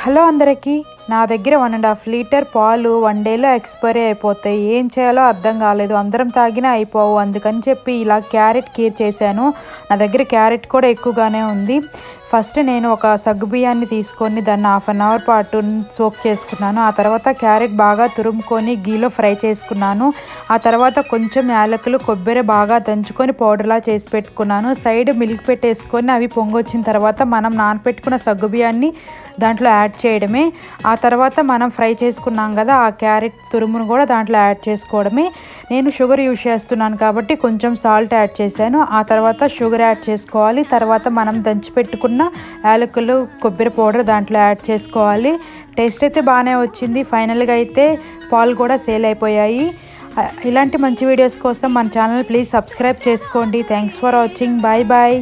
Hello అందరికీ, నా దగ్గర 1.5 లీటర్ పాలు 1 డేలో ఎక్స్పైరీ అయిపోతాయి. ఏం చేయాలో అర్థం కాలేదు. అందరం తాగినా అయిపోవు. అందుకని చెప్పి ఇలా క్యారెట్ కీర్ చేశాను. నా దగ్గర క్యారెట్ కూడా ఎక్కువగానే ఉంది. ఫస్ట్ నేను ఒక సగ్గుబియ్యాన్ని తీసుకొని దాన్ని 1/2 అవర్ పాటు సోక్ చేసుకున్నాను. ఆ తర్వాత క్యారెట్ బాగా తురుముకొని గీలో ఫ్రై చేసుకున్నాను. ఆ తర్వాత కొంచెం యాలకులు, కొబ్బరి బాగా దంచుకొని పౌడర్లా చేసి పెట్టుకున్నాను. సైడ్ మిల్క్ పెట్టేసుకొని అవి పొంగొచ్చిన తర్వాత మనం నానపెట్టుకున్న సగ్గుబియ్యాన్ని దాంట్లో యాడ్ చేయడమే. ఆ తర్వాత మనం ఫ్రై చేసుకున్నాం కదా, ఆ క్యారెట్ తురుమును కూడా దాంట్లో యాడ్ చేసుకోవడమే. నేను షుగర్ యూజ్ చేస్తున్నాను కాబట్టి కొంచెం సాల్ట్ యాడ్ చేశాను. ఆ తర్వాత షుగర్ యాడ్ చేసుకోవాలి. తర్వాత మనం దంచి పెట్టుకున్న యాలకులు, కొబ్బరి పౌడర్ దాంట్లో యాడ్ చేసుకోవాలి. టేస్ట్ అయితే బాగానే వచ్చింది. ఫైనల్గా అయితే పాలు కూడా సేల్ అయిపోయాయి. ఇలాంటి మంచి వీడియోస్ కోసం మన ఛానల్ ప్లీజ్ సబ్స్క్రైబ్ చేసుకోండి. Thanks for watching. Bye bye.